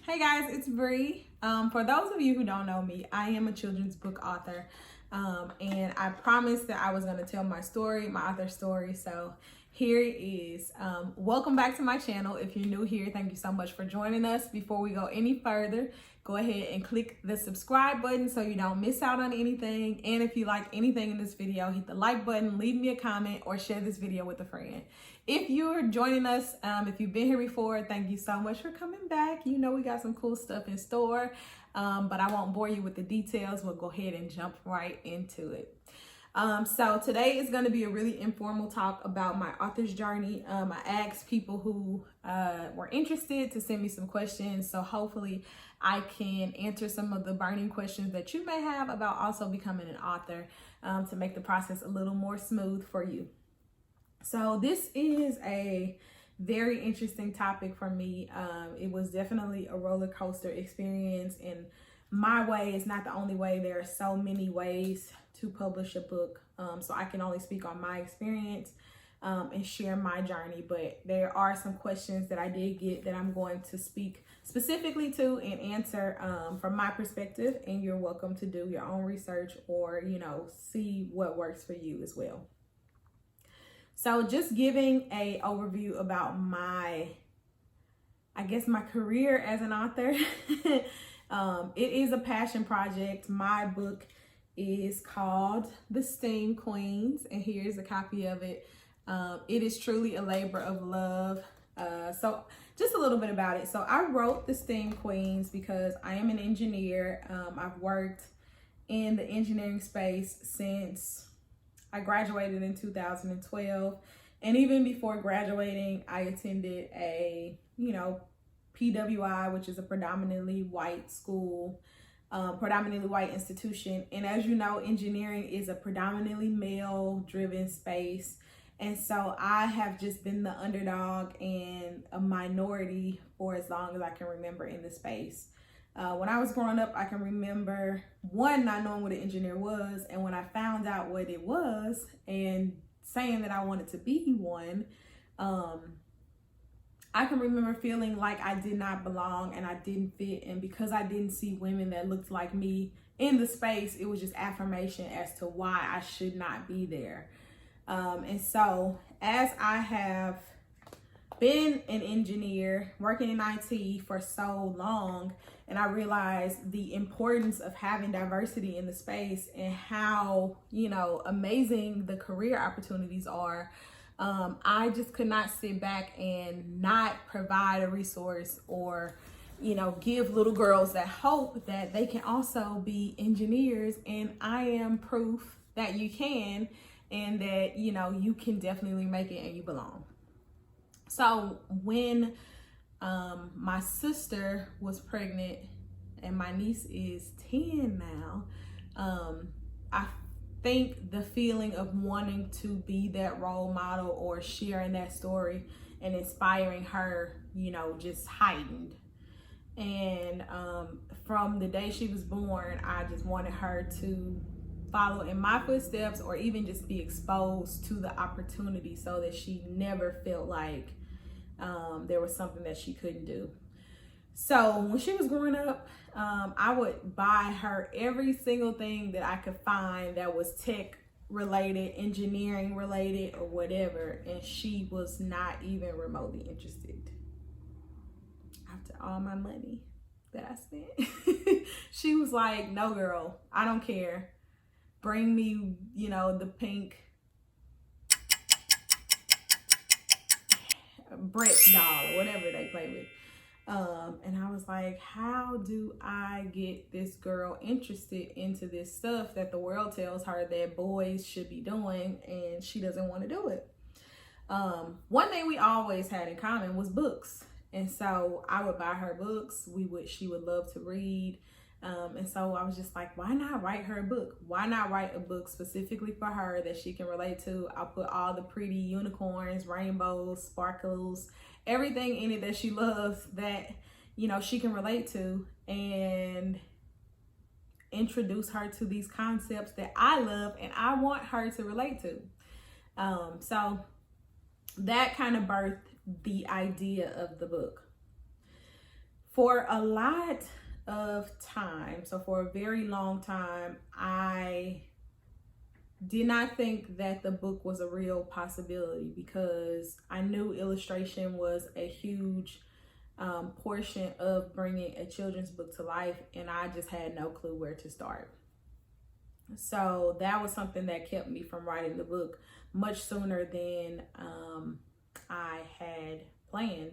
Hey guys, it's Bree. For those of you who don't know me, I am a children's book author. And I promised that I was going to tell my story, my author story. So here it is. Welcome back to my channel. If you're new here, thank you so much for joining us. Before we go any further, go ahead and click the subscribe button so you don't miss out on anything. And if you like anything in this video, hit the like button, leave me a comment, or share this video with a friend. If you're joining us, if you've been here before, thank you so much for coming back. You know we got some cool stuff in store, but I won't bore you with the details. We'll go ahead and jump right into it. So today is going to be a really informal talk about my author's journey. I asked people who were interested to send me some questions, so hopefully I can answer some of the burning questions that you may have about also becoming an author, to make the process a little more smooth for you. So this is a very interesting topic for me. It was definitely a roller coaster experience, and my way is not the only way. There are so many ways to publish a book. So I can only speak on my experience and share my journey, but there are some questions that I did get that I'm going to speak specifically to and answer from my perspective, and you're welcome to do your own research or, see what works for you as well. So just giving a overview about my career as an author. It is a passion project. My book is called The Steam Queens, and here's a copy of it. It is truly a labor of love. So just a little bit about it. So I wrote The Steam Queens because I am an engineer. I've worked in the engineering space since I graduated in 2012. And even before graduating, I attended a, PWI, which is a predominantly white school, predominantly white institution. And as you know, engineering is a predominantly male-driven space. And so I have just been the underdog and a minority for as long as I can remember in the space. When I was growing up, I can remember, one, not knowing what an engineer was. And when I found out what it was and saying that I wanted to be one, I can remember feeling like I did not belong and I didn't fit. And because I didn't see women that looked like me in the space, it was just affirmation as to why I should not be there. And so as I have been an engineer working in IT for so long, and I realized the importance of having diversity in the space and how, amazing the career opportunities are. I just could not sit back and not provide a resource or, give little girls that hope that they can also be engineers. And I am proof that you can, and that, you can definitely make it and you belong. So when my sister was pregnant and my niece is 10 now, I think the feeling of wanting to be that role model or sharing that story and inspiring her, just heightened. And from the day she was born, I just wanted her to follow in my footsteps or even just be exposed to the opportunity so that she never felt like there was something that she couldn't do. So when she was growing up, I would buy her every single thing that I could find that was tech related, engineering related, or whatever, and she was not even remotely interested. After all my money that I spent, she was like, "No, girl, I don't care. Bring me, the pink Brett's doll or whatever they play with." And I was like, how do I get this girl interested into this stuff that the world tells her that boys should be doing, and she doesn't want to do it? One thing we always had in common was books. And so I would buy her books. She would love to read. And so I was just like, why not write her a book? Why not write a book specifically for her that she can relate to? I'll put all the pretty unicorns, rainbows, sparkles, everything in it that she loves that, she can relate to, and introduce her to these concepts that I love and I want her to relate to. So that kind of birthed the idea of the book. For a lot of time, so for a very long time, I did not think that the book was a real possibility because I knew illustration was a huge portion of bringing a children's book to life, and I just had no clue where to start. So that was something that kept me from writing the book much sooner than I had planned.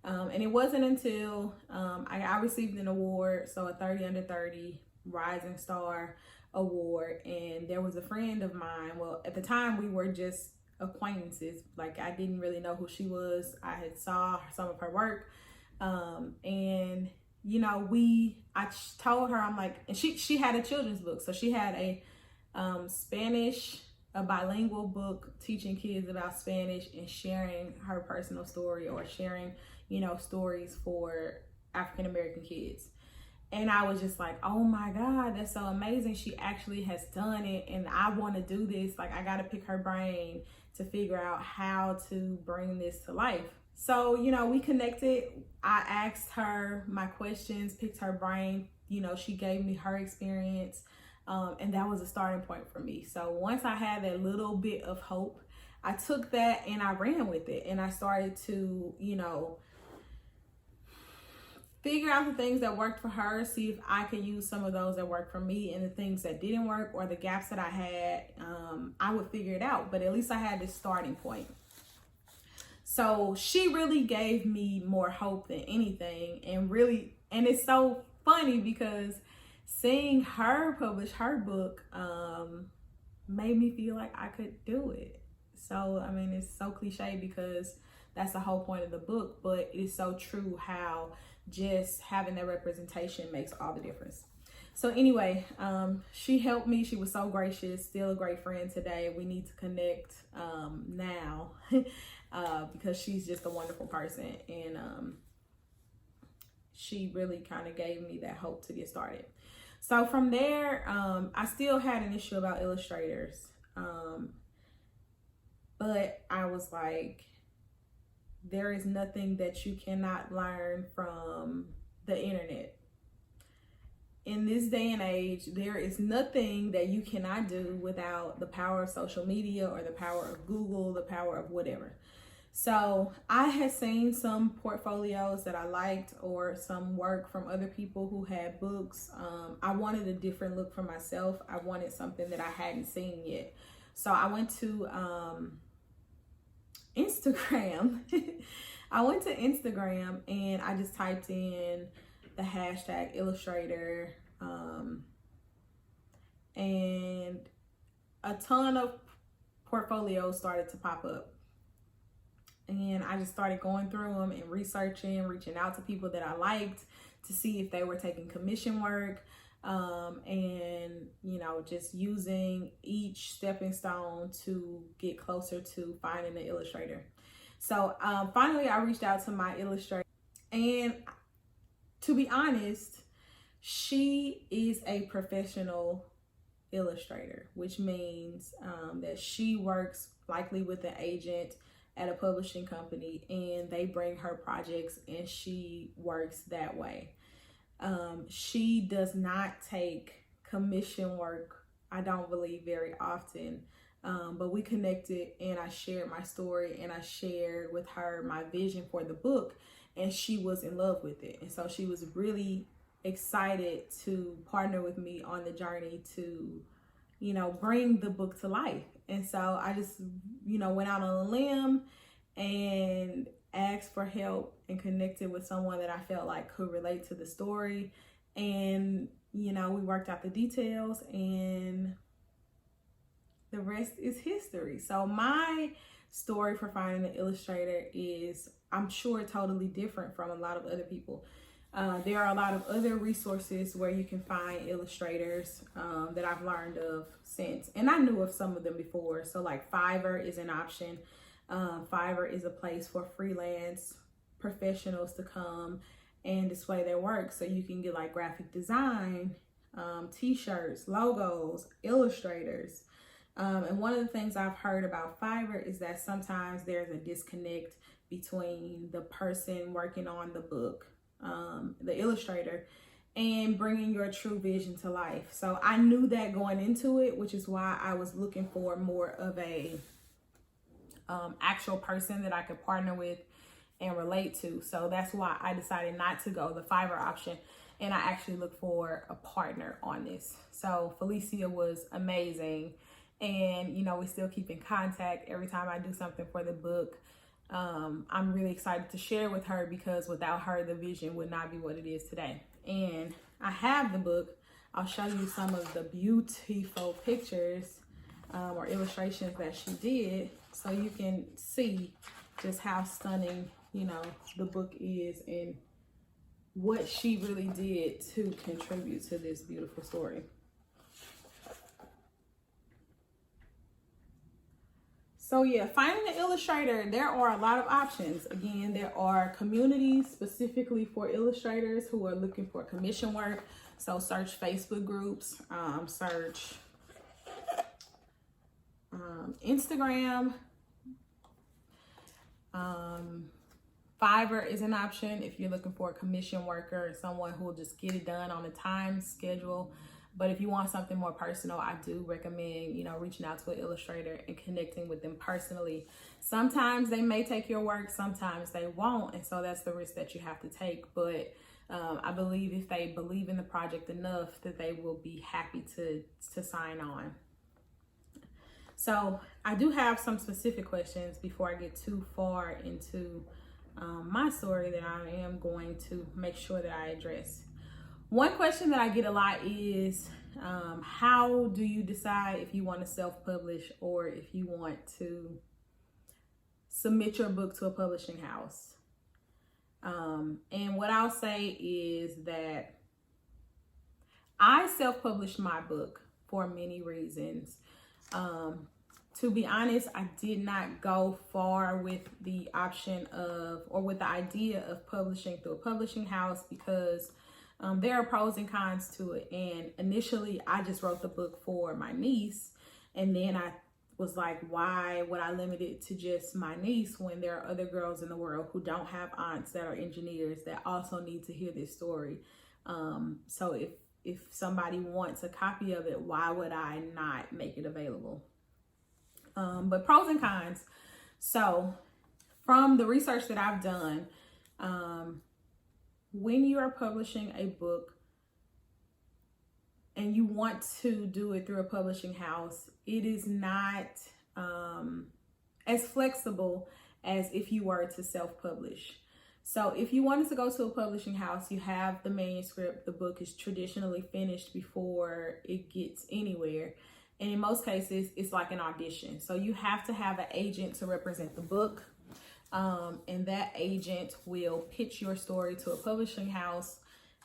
And it wasn't until I received an award, so a 30 Under 30 Rising Star Award, and there was a friend of mine. Well, at the time we were just acquaintances. Like, I didn't really know who she was. I had saw some of her work, and you know, I told her, I'm like, and she had a children's book, so she had a bilingual book teaching kids about Spanish and sharing her personal story, or sharing, you know, stories for African American kids. And I was just like, oh my God, that's so amazing. She actually has done it, and I want to do this. Like, I got to pick her brain to figure out how to bring this to life. So, you know, we connected. I asked her my questions, picked her brain. You know, she gave me her experience. And that was a starting point for me. So once I had that little bit of hope, I took that and I ran with it. And I started to, you know, figure out the things that worked for her, see if I could use some of those that worked for me, and the things that didn't work or the gaps that I had, I would figure it out. But at least I had this starting point. So she really gave me more hope than anything. And it's so funny because seeing her publish her book made me feel like I could do it. So, I mean, it's so cliche because that's the whole point of the book, but it's so true how just having that representation makes all the difference. So anyway, she helped me. She was so gracious, still a great friend today. We need to connect now because she's just a wonderful person. And she really kind of gave me that hope to get started. So from there, I still had an issue about illustrators. But I was like, there is nothing that you cannot learn from the internet. In this day and age, there is nothing that you cannot do without the power of social media or the power of Google, the power of whatever. So I had seen some portfolios that I liked, or some work from other people who had books. I wanted a different look for myself. I wanted something that I hadn't seen yet. So I went to Instagram. I went to Instagram and I just typed in the hashtag illustrator, and a ton of portfolios started to pop up. And I just started going through them and researching, reaching out to people that I liked to see if they were taking commission work, and, you know, just using each stepping stone to get closer to finding an illustrator. So finally, I reached out to my illustrator, and to be honest, she is a professional illustrator, which means that she works likely with an agent at a publishing company, and they bring her projects and she works that way. She does not take commission work, I don't believe, very often. But we connected and I shared my story and I shared with her my vision for the book, and she was in love with it. And so she was really excited to partner with me on the journey to, you know, bring the book to life. And so I just, you know, went out on a limb and asked for help and connected with someone that I felt like could relate to the story. And, you know, we worked out the details and the rest is history. So my story for finding an illustrator is, I'm sure, totally different from a lot of other people. There are a lot of other resources where you can find illustrators that I've learned of since. And I knew of some of them before. So like Fiverr is an option. Fiverr is a place for freelance professionals to come and display their work. So you can get like graphic design, t-shirts, logos, illustrators. And one of the things I've heard about Fiverr is that sometimes there's a disconnect between the person working on the book the illustrator, and bringing your true vision to life. So I knew that going into it, which is why I was looking for more of a actual person that I could partner with and relate to. So that's why I decided not to go the Fiverr option, and I actually looked for a partner on this. So Felicia was amazing, and you know, we still keep in contact every time I do something for the book. I'm really excited to share with her, because without her, the vision would not be what it is today. And I have the book. I'll show you some of the beautiful pictures or illustrations that she did, so you can see just how stunning, you know, the book is and what she really did to contribute to this beautiful story. So yeah, finding an illustrator, there are a lot of options. Again, there are communities specifically for illustrators who are looking for commission work. So search Facebook groups, search Instagram. Fiverr is an option if you're looking for a commission worker, someone who will just get it done on a time schedule. But if you want something more personal, I do recommend, you know, reaching out to an illustrator and connecting with them personally. Sometimes they may take your work, sometimes they won't. And so that's the risk that you have to take. But I believe if they believe in the project enough, that they will be happy to sign on. So I do have some specific questions before I get too far into my story that I am going to make sure that I address. One question that I get a lot is, how do you decide if you want to self-publish or if you want to submit your book to a publishing house? And what I'll say is that I self-published my book for many reasons. To be honest, I did not go far with the option of, or with the idea of publishing through a publishing house, because there are pros and cons to it. And initially I just wrote the book for my niece, and then I was like, why would I limit it to just my niece when there are other girls in the world who don't have aunts that are engineers that also need to hear this story? So if somebody wants a copy of it, why would I not make it available? But pros and cons. So from the research that I've done, when you are publishing a book and you want to do it through a publishing house, it is not as flexible as if you were to self-publish. So if you wanted to go to a publishing house, you have the manuscript, the book is traditionally finished before it gets anywhere. And in most cases, it's like an audition. So you have to have an agent to represent the book. And that agent will pitch your story to a publishing house.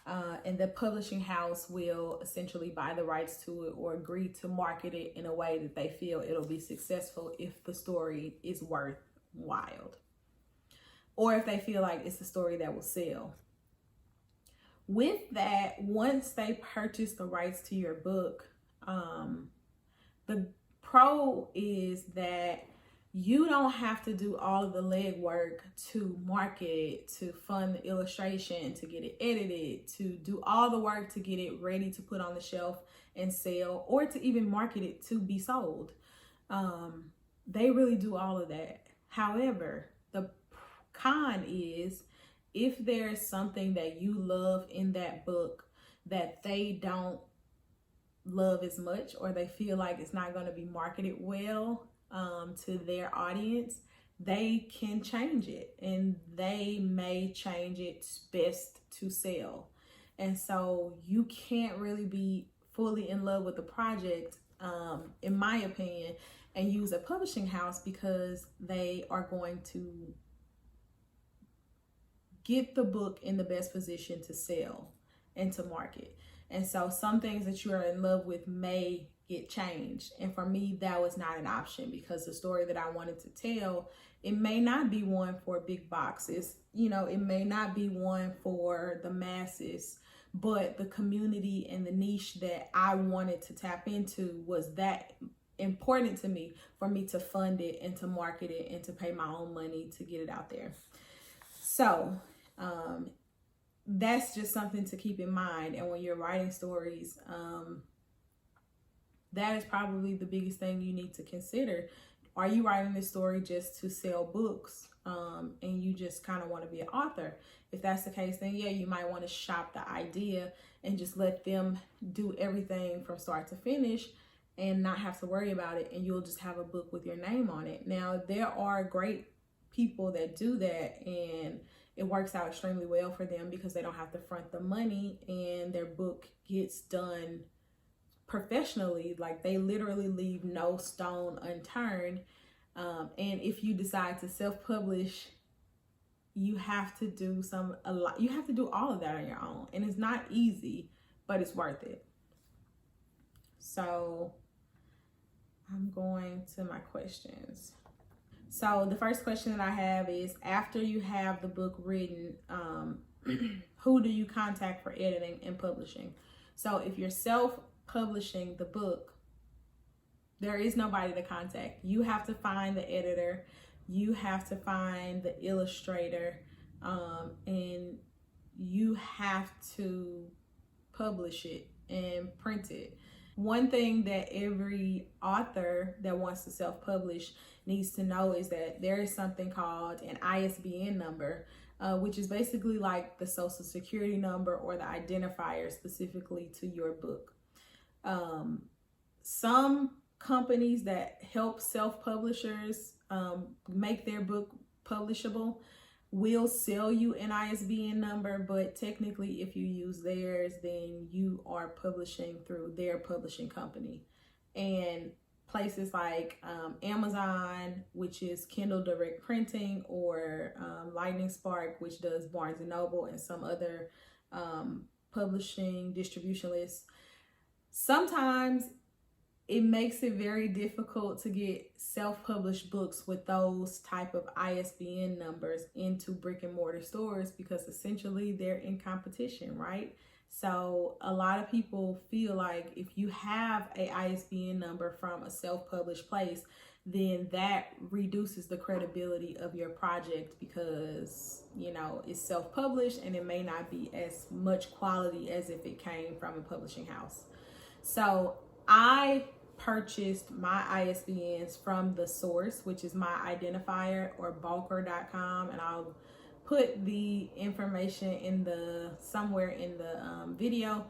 And the publishing house will essentially buy the rights to it or agree to market it in a way that they feel it'll be successful if the story is worthwhile. Or if they feel like it's a story that will sell. With that, once they purchase the rights to your book, the pro is that you don't have to do all of the legwork to market it, to fund the illustration, to get it edited, to do all the work to get it ready to put on the shelf and sell, or to even market it to be sold. They really do all of that. However, the con is if there's something that you love in that book that they don't love as much, or they feel like it's not going to be marketed well to their audience, they can change it, and they may change it best to sell. And so you can't really be fully in love with the project, in my opinion, and use a publishing house, because they are going to get the book in the best position to sell and to market. And so some things that you are in love with may get changed. And for me, that was not an option, because the story that I wanted to tell, it may not be one for big boxes. You know, it may not be one for the masses, but the community and the niche that I wanted to tap into was that important to me, for me to fund it and to market it and to pay my own money to get it out there. So, that's just something to keep in mind. And when you're writing stories, that is probably the biggest thing you need to consider. Are you writing this story just to sell books, and you just kind of want to be an author? If that's the case, then yeah, you might want to shop the idea and just let them do everything from start to finish and not have to worry about it, and you'll just have a book with your name on it. Now, there are great people that do that, and it works out extremely well for them because they don't have to front the money, and their book gets done professionally. Like, they literally leave no stone unturned. And if you decide to self-publish, you have to do you have to do all of that on your own, and it's not easy, but it's worth it. So I'm going to my questions. So the first question that I have is, after you have the book written, who do you contact for editing and publishing? So if you're self-publishing the book, there is nobody to contact. You have to find the editor, you have to find the illustrator, and you have to publish it and print it. One thing that every author that wants to self-publish needs to know is that there is something called an ISBN number, which is basically like the social security number or the identifier specifically to your book. Some companies that help self-publishers make their book publishable will sell you an ISBN number, but technically if you use theirs, then you are publishing through their publishing company. And places like Amazon, which is Kindle Direct Printing, or Lightning Spark, which does Barnes and Noble and some other publishing distribution lists, sometimes it makes it very difficult to get self-published books with those type of ISBN numbers into brick and mortar stores, because essentially they're in competition, right? So a lot of people feel like if you have a ISBN number from a self-published place, then that reduces the credibility of your project, because, you know, it's self-published and it may not be as much quality as if it came from a publishing house. So I purchased my ISBNs from the source, which is my identifier, or bulker.com, and I'll put the information in somewhere in the video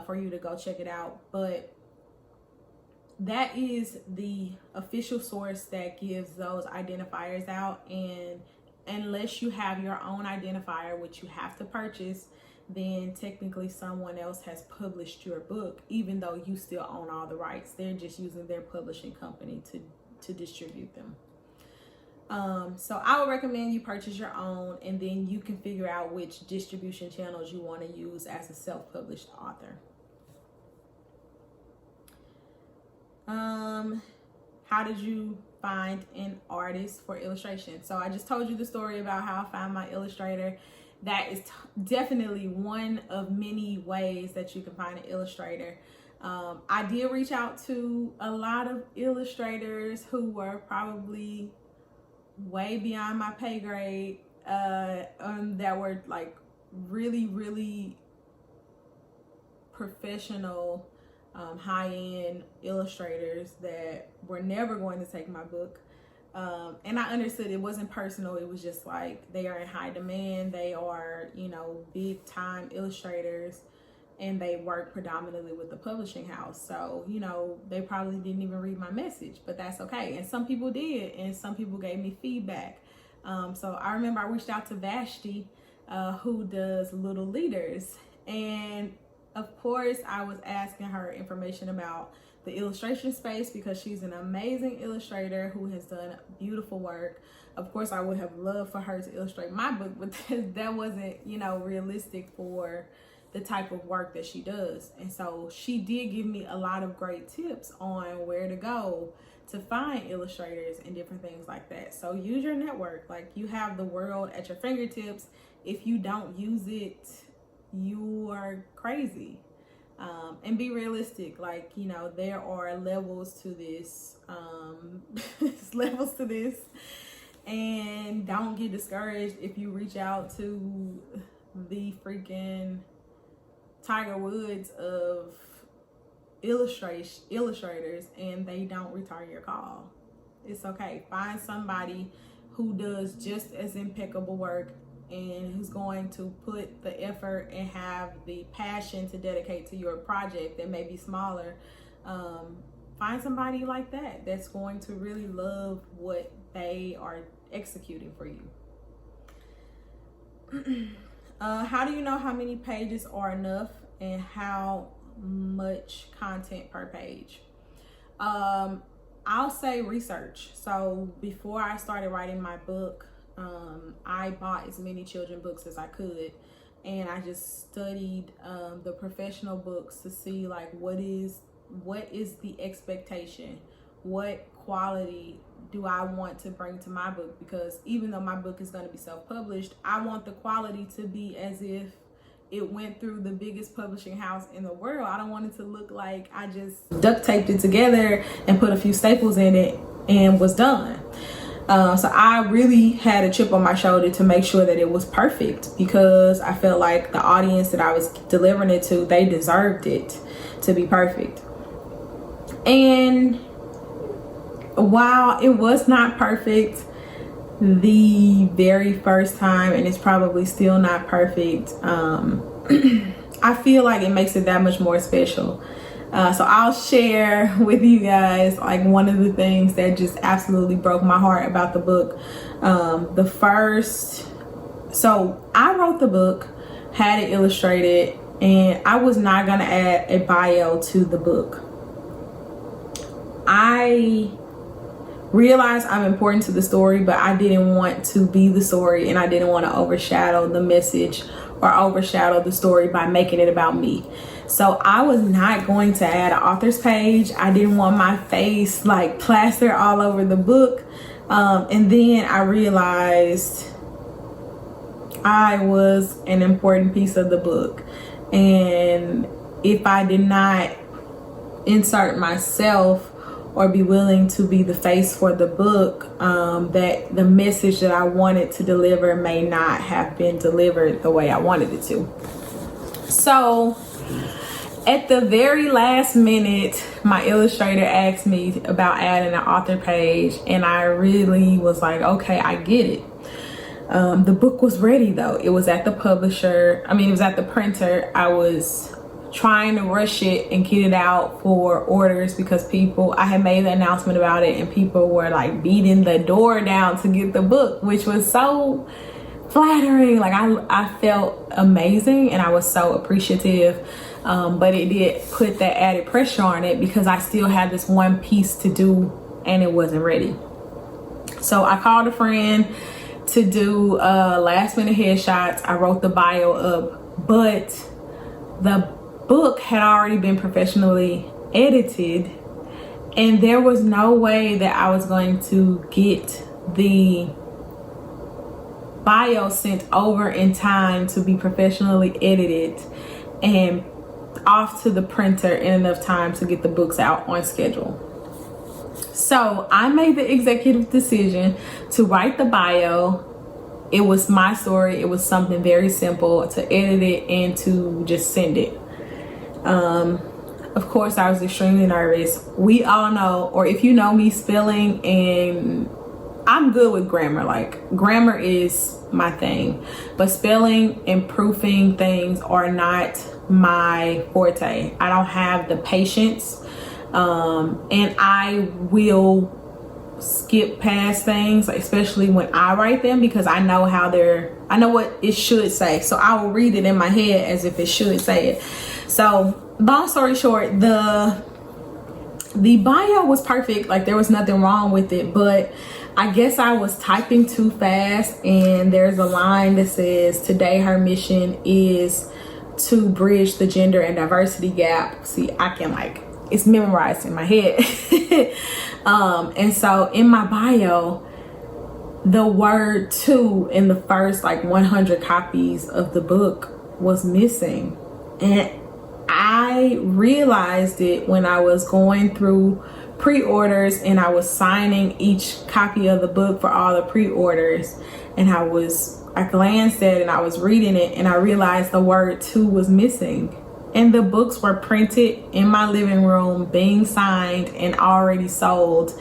for you to go check it out. But that is the official source that gives those identifiers out, and unless you have your own identifier, which you have to purchase, then technically someone else has published your book, even though you still own all the rights. They're just using their publishing company to distribute them. So I would recommend you purchase your own, and then you can figure out which distribution channels you want to use as a self-published author. How did you find an artist for illustration? So I just told you the story about how I found my illustrator. That is definitely one of many ways that you can find an illustrator. I did reach out to a lot of illustrators who were probably way beyond my pay grade, that were like really professional, high-end illustrators that were never going to take my book. And I understood it wasn't personal. It was just like, they are in high demand. They are, you know, big time illustrators, and they work predominantly with the publishing house. So, you know, they probably didn't even read my message, but that's okay. And some people did, and some people gave me feedback. So I remember I reached out to Vashti, who does Little Leaders. And of course I was asking her information about the illustration space, because she's an amazing illustrator who has done beautiful work. Of course, I would have loved for her to illustrate my book, but that wasn't, you know, realistic for the type of work that she does. And so she did give me a lot of great tips on where to go to find illustrators and different things like that. So use your network. Like, you have the world at your fingertips. If you don't use it, you are crazy. And be realistic. Like, you know, there are levels to this, and don't get discouraged if you reach out to the freaking Tiger Woods of illustrators, and they don't return your call. It's okay. Find somebody who does just as impeccable work and who's going to put the effort and have the passion to dedicate to your project that may be smaller. Find somebody like that that's going to really love what they are executing for you. How do you know how many pages are enough and how much content per page? I'll say research. So before I started writing my book, I bought as many children's books as I could, and I just studied the professional books to see like what is the expectation, what quality do I want to bring to my book, because even though my book is going to be self-published, I want the quality to be as if it went through the biggest publishing house in the world. I don't want it to look like I just duct taped it together and put a few staples in it and was done. So I really had a chip on my shoulder to make sure that it was perfect, because I felt like the audience that I was delivering it to, they deserved it to be perfect. And while it was not perfect the very first time, and it's probably still not perfect, I feel like it makes it that much more special. So I'll share with you guys like one of the things that just absolutely broke my heart about the book. So I wrote the book, had it illustrated, and I was not gonna add a bio to the book. I realized I'm important to the story, but I didn't want to be the story, and I didn't want to overshadow the message or overshadow the story by making it about me. So I was not going to add an author's page. I didn't want my face like plastered all over the book. And then I realized I was an important piece of the book. And if I did not insert myself or be willing to be the face for the book, that the message that I wanted to deliver may not have been delivered the way I wanted it to. So at the very last minute, my illustrator asked me about adding an author page, and I really was like, okay, I get it. The book was ready though. It was at the publisher. It was at the printer. I was trying to rush it and get it out for orders because I had made the announcement about it, and people were like beating the door down to get the book, which was so flattering. Like I felt amazing and I was so appreciative. But it did put that added pressure on it because I still had this one piece to do and it wasn't ready. So I called a friend to do last minute headshots. I wrote the bio up, but the book had already been professionally edited, and there was no way that I was going to get the bio sent over in time to be professionally edited and off to the printer in enough time to get the books out on schedule. So I made the executive decision to write the bio. It was my story. It was something very simple, to edit it and to just send it. Of course, I was extremely nervous. We all know, or if you know me, spelling, and I'm good with grammar. Like, grammar is my thing, but spelling and proofing things are not my forte. I don't have the patience, and I will skip past things, especially when I write them, because I know I know what it should say. So I will read it in my head as if it should say it. So long story short, the bio was perfect. Like, there was nothing wrong with it, but I guess I was typing too fast, and there's a line that says, today her mission is to bridge the gender and diversity gap. See, I can it's memorized in my head. And so in my bio, the word "to" in the first 100 copies of the book was missing. And I realized it when I was going through pre-orders and I was signing each copy of the book for all the pre-orders, and I I glanced at it and I was reading it, and I realized the word "to" was missing. And the books were printed in my living room, being signed and already sold.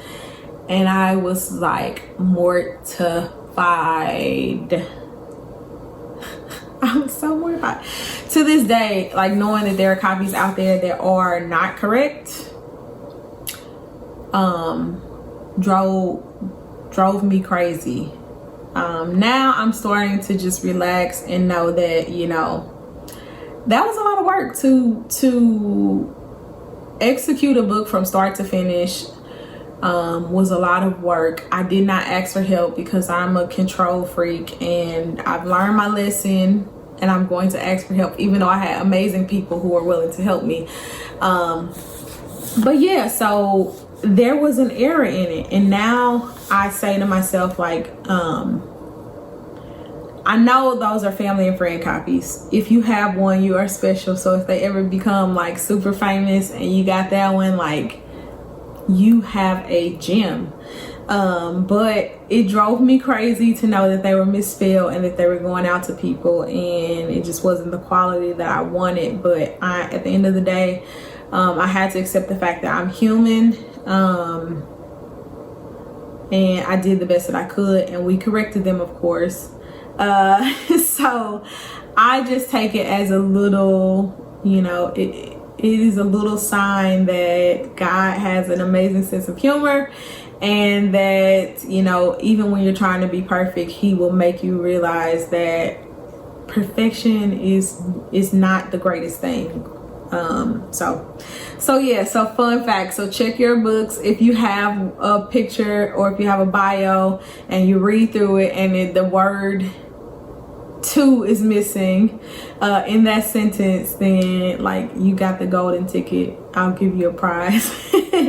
And I was like mortified. I was so mortified. To this day, like knowing that there are copies out there that are not correct, drove me crazy. Now I'm starting to just relax and know that, you know, that was a lot of work to execute a book from start to finish. Was a lot of work. I did not ask for help because I'm a control freak, and I've learned my lesson, and I'm going to ask for help even though I had amazing people who were willing to help me. But yeah, so there was an error in it, and now I say to myself, like, I know those are family and friend copies. If you have one, you are special. So if they ever become like super famous and you got that one, like, you have a gem. But it drove me crazy to know that they were misspelled and that they were going out to people, and it just wasn't the quality that I wanted. But at the end of the day, I had to accept the fact that I'm human, and I did the best that I could, and we corrected them, of course. So I just take it as a little, you know, it is a little sign that God has an amazing sense of humor, and that, you know, even when you're trying to be perfect, he will make you realize that perfection is not the greatest thing. So yeah, so fun fact. So check your books. If you have a picture or if you have a bio and you read through it and the word "to" is missing in that sentence, then like you got the golden ticket. I'll give you a prize.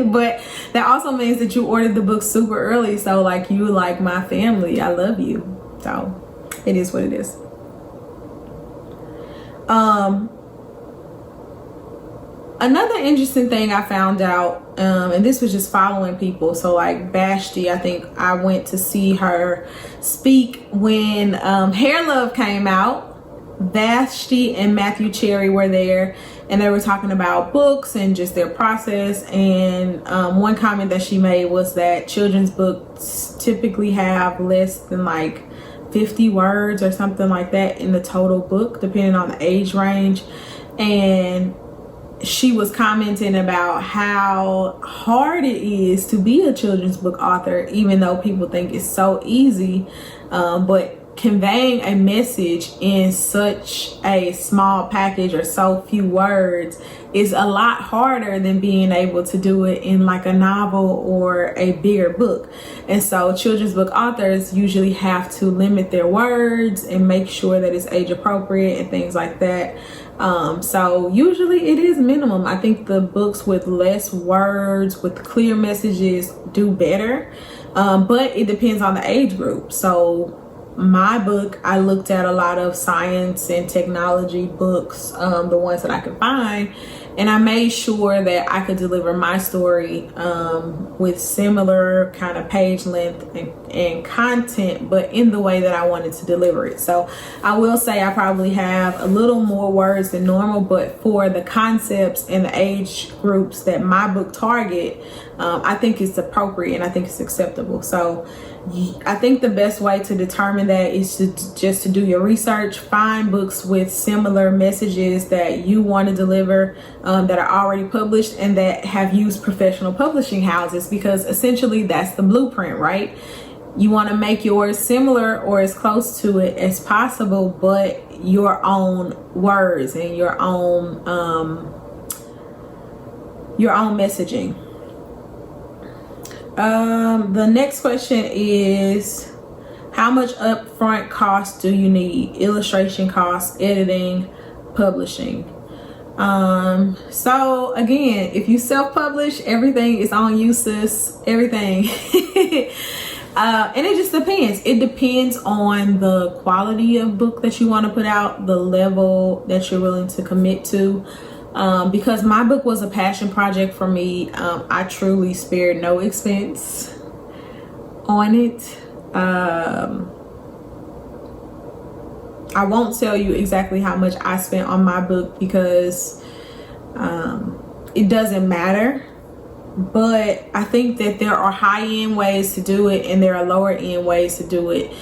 But that also means that you ordered the book super early, so like you like my family. I love you. So it is what it is. Another interesting thing I found out, and this was just following people. So like Vashti, I think I went to see her speak when Hair Love came out. Vashti and Matthew Cherry were there, and they were talking about books and just their process. And one comment that she made was that children's books typically have less than like 50 words or something like that in the total book, depending on the age range. And she was commenting about how hard it is to be a children's book author, even though people think it's so easy. But conveying a message in such a small package or so few words is a lot harder than being able to do it in like a novel or a bigger book. And so children's book authors usually have to limit their words and make sure that it's age appropriate and things like that. So usually it is minimum. I think the books with less words, with clear messages, do better. But it depends on the age group. So my book, I looked at a lot of science and technology books, the ones that I could find, and I made sure that I could deliver my story with similar kind of page length and content, but in the way that I wanted to deliver it. So I will say I probably have a little more words than normal, but for the concepts and the age groups that my book target, I think it's appropriate and I think it's acceptable. So I think the best way to determine that is to do your research, find books with similar messages that you want to deliver, that are already published and that have used professional publishing houses, because essentially that's the blueprint, right? You want to make yours similar or as close to it as possible, but your own words and your own messaging. The next question is, how much upfront cost do you need? Illustration costs, editing, publishing. So again, if you self-publish, everything is on you, sis. Everything. And it just depends. It depends on the quality of book that you want to put out, the level that you're willing to commit to. Because my book was a passion project for me, I truly spared no expense on it. I won't tell you exactly how much I spent on my book because it doesn't matter. But I think that there are high-end ways to do it and there are lower-end ways to do it.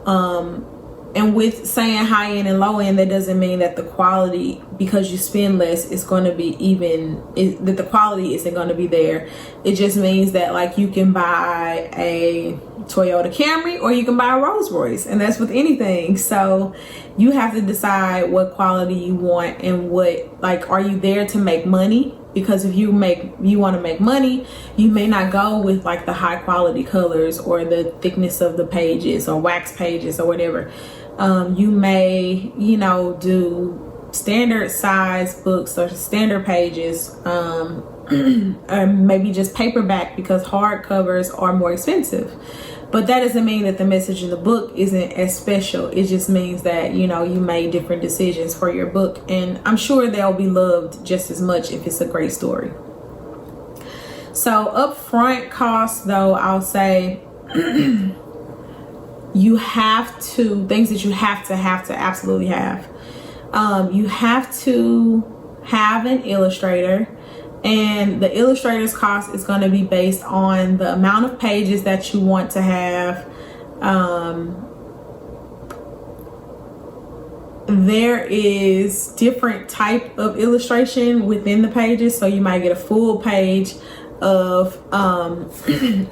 And with saying high-end and low-end, that doesn't mean that the quality, because you spend less, is going to be that the quality isn't going to be there. It just means that, like, you can buy a Toyota Camry or you can buy a Rolls Royce, and that's with anything. So you have to decide what quality you want and what, like, are you there to make money? Because if you want to make money, you may not go with like the high quality colors or the thickness of the pages or wax pages or whatever. You may, do standard size books or standard pages, or maybe just paperback, because hardcovers are more expensive. But that doesn't mean that the message in the book isn't as special. It just means that, you made different decisions for your book. And I'm sure they'll be loved just as much if it's a great story. So upfront costs, though, I'll say things that you have to absolutely have. You have to have an illustrator. And the illustrator's cost is going to be based on the amount of pages that you want to have. There is different type of illustration within the pages. So you might get a full page of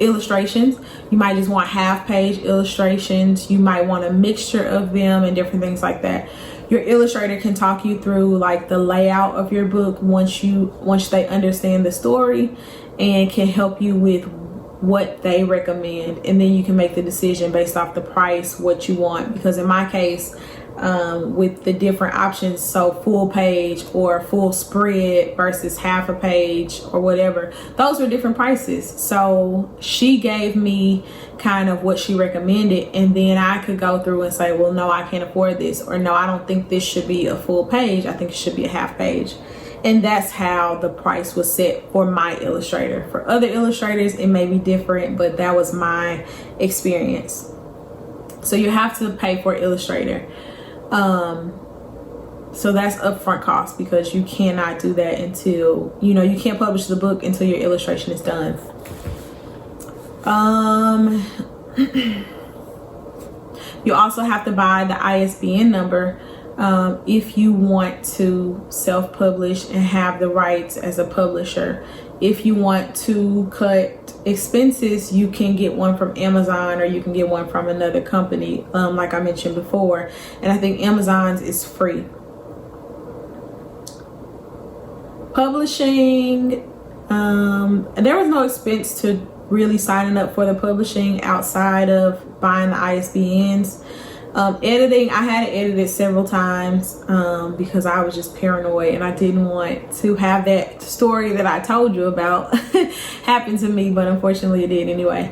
illustrations. You might just want half page illustrations. You might want a mixture of them and different things like that. Your illustrator can talk you through like the layout of your book once they understand the story, and can help you with what they recommend, and then you can make the decision based off the price what you want. Because in my case, with the different options, so full page or full spread versus half a page or whatever, those were different prices. So she gave me kind of what she recommended, and then I could go through and say, well, no, I can't afford this, or no, I don't think this should be a full page, I think it should be a half page. And that's how the price was set for my illustrator. For other illustrators, it may be different, but that was my experience. So you have to pay for an illustrator. So that's upfront cost, because you cannot do that until, you can't publish the book until your illustration is done. You also have to buy the ISBN number if you want to self-publish and have the rights as a publisher. If you want to cut expenses, you can get one from Amazon, or you can get one from another company, like I mentioned before. And I think Amazon's is free. Publishing, there was no expense to really signing up for the publishing outside of buying the ISBNs. Editing, I had to edit it several times because I was just paranoid and I didn't want to have that story that I told you about happen to me, but unfortunately it did anyway.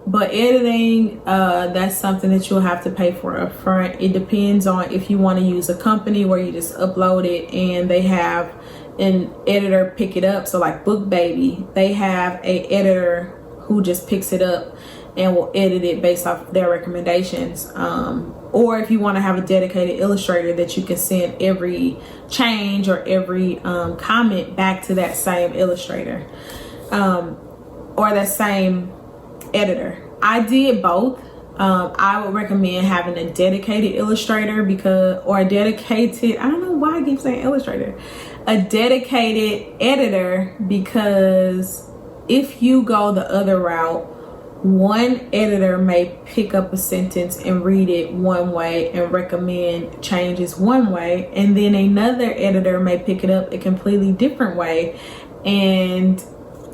But editing, that's something that you'll have to pay for up front. It depends on if you want to use a company where you just upload it and they have an editor pick it up. So like BookBaby, they have a editor who just picks it up and will edit it based off their recommendations. Or if you want to have a dedicated illustrator that you can send every change or every comment back to that same illustrator or that same editor. I did both. I would recommend having a dedicated illustrator I don't know why I keep saying illustrator, a dedicated editor, because if you go the other route, one editor may pick up a sentence and read it one way and recommend changes one way, and then another editor may pick it up a completely different way and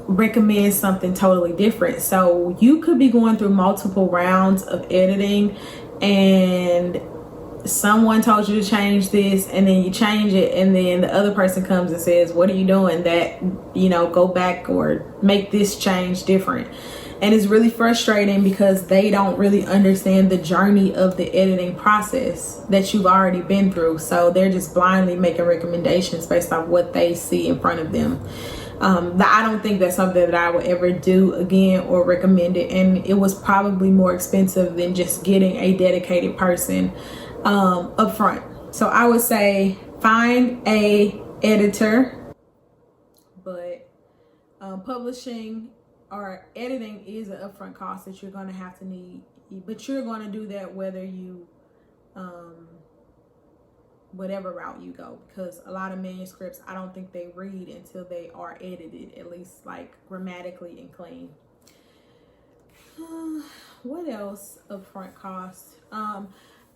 recommend something totally different. So you could be going through multiple rounds of editing and someone told you to change this and then you change it, and then the other person comes and says, what are you doing? That, go back or make this change different. And it's really frustrating because they don't really understand the journey of the editing process that you've already been through. So they're just blindly making recommendations based on what they see in front of them. I don't think that's something that I would ever do again or recommend it. And it was probably more expensive than just getting a dedicated person up front. So I would say find a editor, but publishing or editing is an upfront cost that you're going to have to need, but you're going to do that whether you whatever route you go, because a lot of manuscripts, I don't think they read until they are edited, at least like grammatically and clean. What else upfront cost?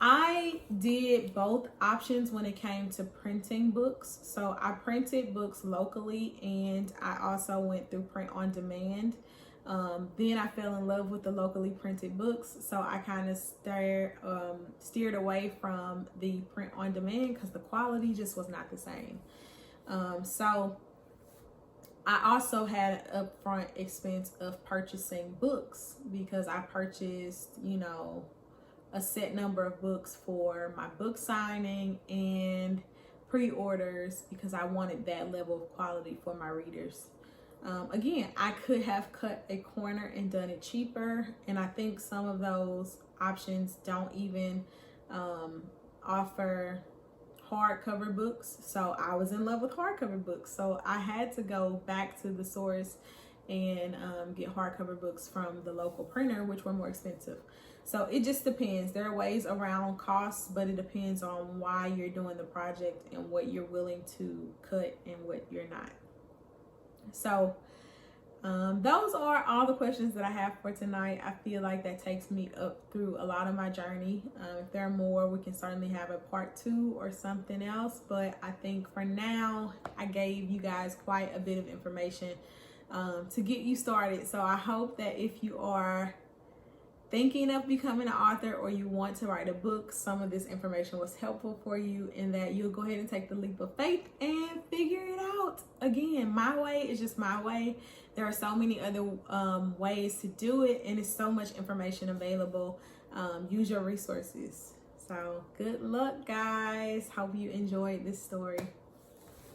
I did both options when it came to printing books. So I printed books locally, and I also went through print on demand. Then I fell in love with the locally printed books, so I kind of steered away from the print on demand because the quality just was not the same. So I also had an upfront expense of purchasing books, because I purchased, a set number of books for my book signing and pre-orders, because I wanted that level of quality for my readers. Again, I could have cut a corner and done it cheaper, and I think some of those options don't even offer hardcover books. So I was in love with hardcover books, so I had to go back to the source and get hardcover books from the local printer, which were more expensive. So it just depends. There are ways around costs, but it depends on why you're doing the project and what you're willing to cut and what you're not. So those are all the questions that I have for tonight. I feel like that takes me up through a lot of my journey. If there are more, we can certainly have a part 2 or something else, but I think for now I gave you guys quite a bit of information to get you started. So I hope that if you are thinking of becoming an author or you want to write a book, some of this information was helpful for you, and that you'll go ahead and take the leap of faith and figure it out. Again, my way is just my way. There are so many other ways to do it, and it's so much information available. Use your resources. So good luck, guys. Hope you enjoyed this story.